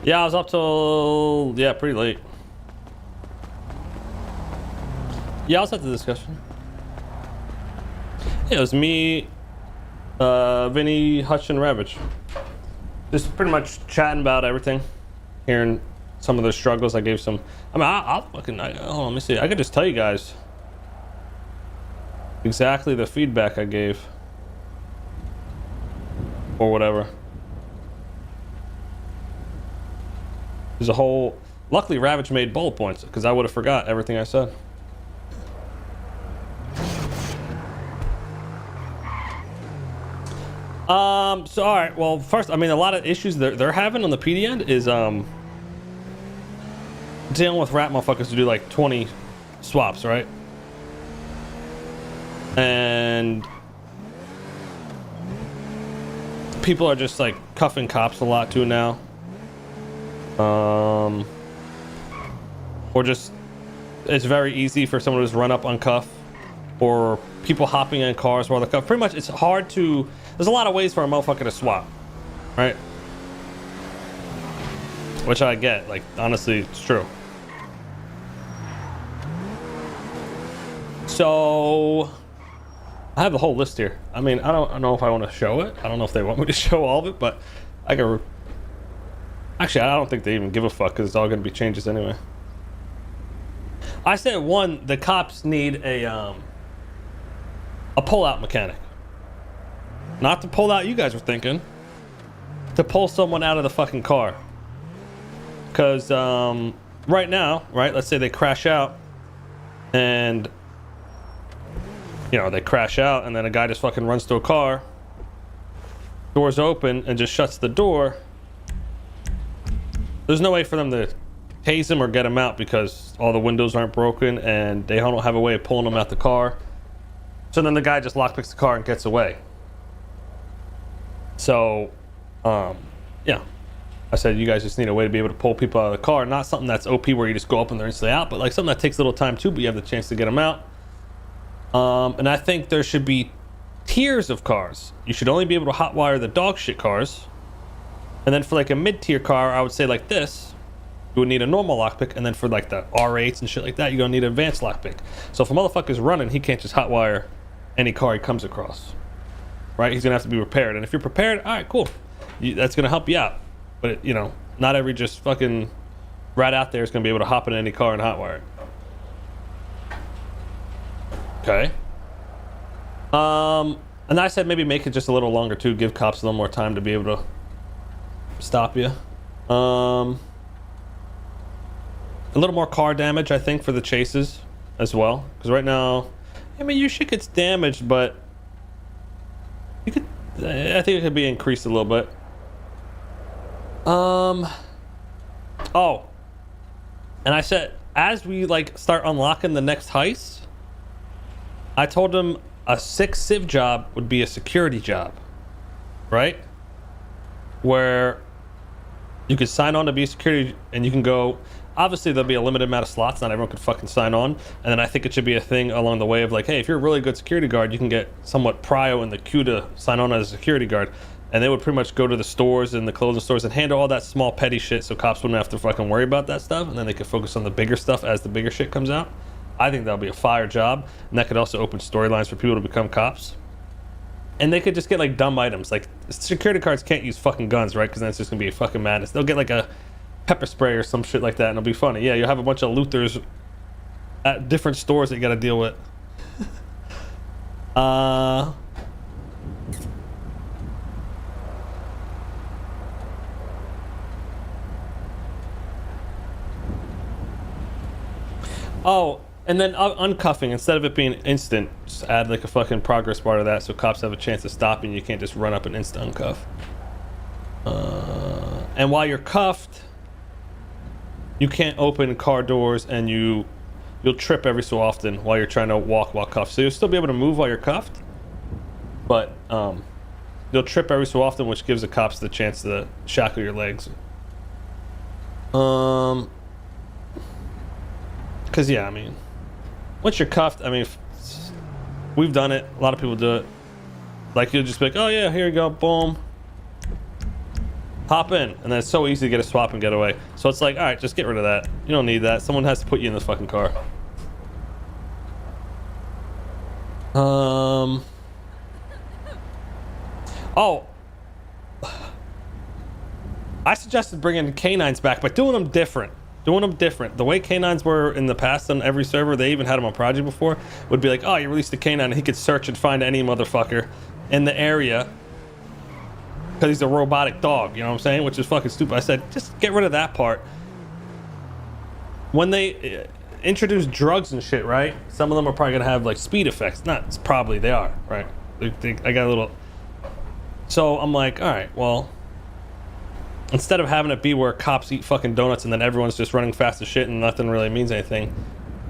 Yeah, I was up till, yeah, pretty late. Yeah, I was at the discussion. Yeah, it was me, Vinny, Hutch, and Ravage. Just pretty much chatting about everything. Hearing some of their struggles. I gave some, I mean, I'll fucking, hold on, let me see. I could just tell you guys exactly the feedback I gave. Or whatever. There's a whole, luckily Ravage made bullet points, because I would have forgot everything I said. So all right, well, first, I mean, a lot of issues they're having on the PD end is dealing with rat motherfuckers to do like 20 swaps, right? And people are just like cuffing cops a lot too now. Or just, it's very easy for someone to just run up on cuff, or people hopping in cars while they're cuffed. Pretty much, it's hard to, there's a lot of ways for a motherfucker to swap, right? Which I get, like, honestly, it's true. So I have the whole list here. I mean, I don't know if I want to show it. I don't know if they want me to show all of it, but I can. Actually, I don't think they even give a fuck, because it's all going to be changes anyway. I said one, the cops need a pull-out mechanic. Not the pull-out you guys were thinking. To pull someone out of the fucking car. Because right now, right, let's say they crash out, and you know, they crash out, and then a guy just fucking runs to a car, doors open, and just shuts the door. There's no way for them to tase him or get him out, because all the windows aren't broken, and they don't have a way of pulling him out the car. So then the guy just lockpicks the car and gets away. So, yeah. I said you guys just need a way to be able to pull people out of the car. Not something that's OP where you just go up and they're instantly out, but like something that takes a little time too, but you have the chance to get them out. And I think there should be tiers of cars. You should only be able to hotwire the dog shit cars. And then for like a mid-tier car, I would say like this, you would need a normal lockpick. And then for like the R8s and shit like that, you're gonna need an advanced lockpick. So if a motherfucker's running, he can't just hotwire any car he comes across, right? He's gonna have to be prepared. And if you're prepared, all right, cool. That's gonna help you out. But it, you know, not every just fucking rat out there is gonna be able to hop in any car and hotwire it. Okay. And I said maybe make it just a little longer too, give cops a little more time to be able to stop you. A little more car damage, I think, for the chases as well. Because right now, I mean, your shit gets damaged, but you could, I think it could be increased a little bit. Oh, and I said, as we like start unlocking the next heist, I told him a 6 civ job would be a security job, right? Where you could sign on to be a security, and you can go, obviously there'll be a limited amount of slots, not everyone could fucking sign on. And then I think it should be a thing along the way of like, hey, if you're a really good security guard, you can get somewhat prio in the queue to sign on as a security guard. And they would pretty much go to the stores and the clothing stores and handle all that small petty shit, so cops wouldn't have to fucking worry about that stuff, and then they could focus on the bigger stuff as the bigger shit comes out. I think that'll be a fire job, and that could also open storylines for people to become cops. And they could just get like dumb items, like security guards can't use fucking guns, right? Because then it's just gonna be a fucking madness. They'll get like a pepper spray or some shit like that, and it'll be funny. Yeah, you'll have a bunch of looters at different stores that you gotta deal with. Oh, and then uncuffing, instead of it being instant, just add like a fucking progress bar to that, so cops have a chance to stop you and you can't just run up and instant uncuff. And while you're cuffed, you can't open car doors, and you'll trip every so often while you're trying to walk while cuffed. So you'll still be able to move while you're cuffed, but you'll trip every so often, which gives the cops the chance to shackle your legs. Because yeah, I mean, once you're cuffed, I mean, we've done it. A lot of people do it. Like, you'll just be like, oh yeah, here you go, boom. Hop in, and then it's so easy to get a swap and get away. So it's like, all right, just get rid of that. You don't need that. Someone has to put you in this fucking car. Oh, I suggested bringing canines back, but doing them different. The way canines were in the past on every server, they even had them on Prodigy before, would be like, oh, you released a canine and he could search and find any motherfucker in the area because he's a robotic dog, you know what I'm saying? Which is fucking stupid. I said, just get rid of that part. When they introduce drugs and shit, right? Some of them are probably gonna have like speed effects. Not probably, they are, right? I got a little. So I'm like, all right, well, instead of having it be where cops eat fucking donuts and then everyone's just running fast as shit and nothing really means anything,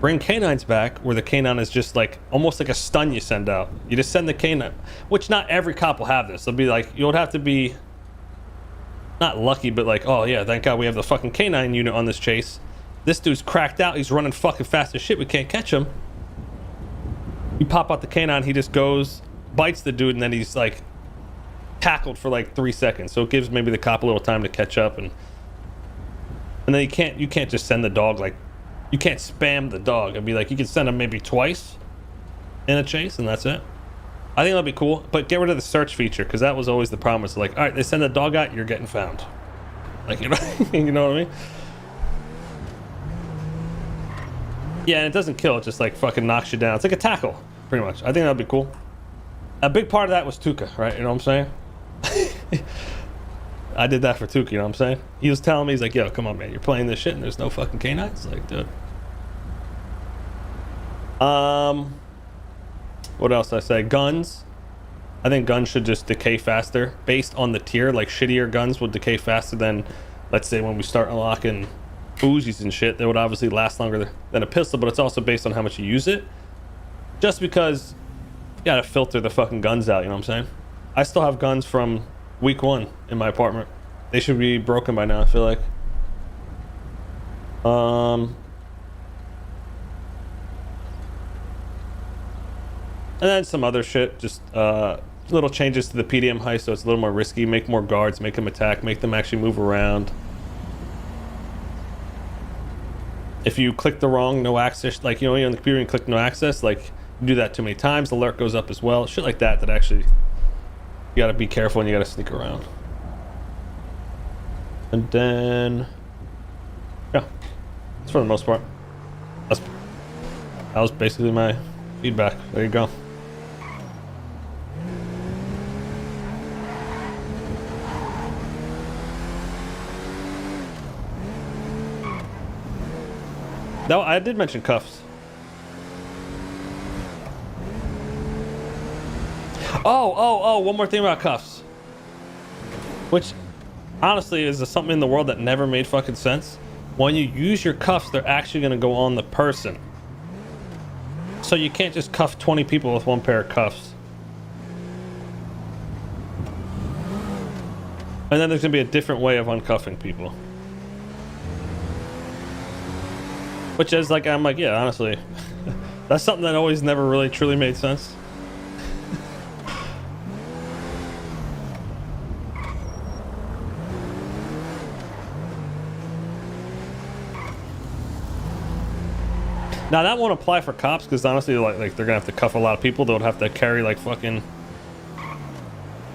bring canines back where the canine is just like almost like a stun you send out. You just send the canine, which not every cop will have this. They'll be like, you would have to be not lucky, but like, oh yeah, thank God we have the fucking canine unit on this chase. This dude's cracked out. He's running fucking fast as shit. We can't catch him. You pop out the canine, he just goes, bites the dude, and then he's like tackled for like 3 seconds. So it gives maybe the cop a little time to catch up, and then you can't just send the dog, like you can't spam the dog. It'd be like you could send him maybe twice in a chase, and that's it. I think that'd be cool, but get rid of the search feature, because that was always the problem. It's like, all right, they send the dog out, you're getting found. Like, you know, you know what I mean? Yeah, and it doesn't kill, it just like fucking knocks you down. It's like a tackle, pretty much. I think that'd be cool. A big part of that was Tuca, right? You know what I'm saying? I did that for Tuca, you know what I'm saying? He was telling me, he's like, yo, come on, man, you're playing this shit and there's no fucking canines? Like, dude. What else did I say? Guns. I think guns should just decay faster based on the tier. Like, shittier guns would decay faster than, let's say, when we start unlocking Uzis and shit. They would obviously last longer than a pistol, but it's also based on how much you use it. Just because you gotta filter the fucking guns out, you know what I'm saying? I still have guns from week 1 in my apartment. They should be broken by now, I feel like. And then some other shit, just little changes to the PDM heist so it's a little more risky. Make more guards, make them attack, make them actually move around. If you click the wrong no access, like, you know, you're on the computer and click no access, like, you do that too many times, the alert goes up as well. Shit like that, that actually, you gotta be careful and you gotta sneak around. And then, yeah, that's for the most part. That was basically my feedback. There you go. No, I did mention cuffs. Oh, one more thing about cuffs. Which, honestly, is something in the world that never made fucking sense. When you use your cuffs, they're actually going to go on the person. So you can't just cuff 20 people with one pair of cuffs. And then there's going to be a different way of uncuffing people. Which is like, I'm like, yeah, honestly, that's something that always never really truly made sense. Now that won't apply for cops, because honestly, like they're gonna have to cuff a lot of people. They'll have to carry like fucking,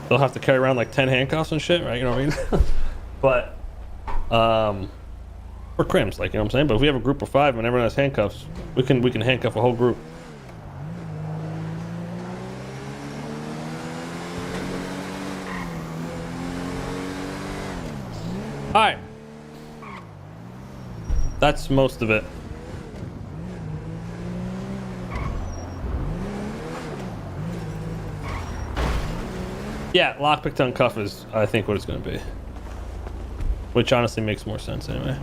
they'll have to carry around like 10 handcuffs and shit, right? You know what I mean? But for crims, like, you know what I'm saying? But if we have a group of 5 and everyone has handcuffs, we can handcuff a whole group. All right, that's most of it. Yeah, lockpick to uncuff is, I think, what it's going to be. Which honestly makes more sense anyway.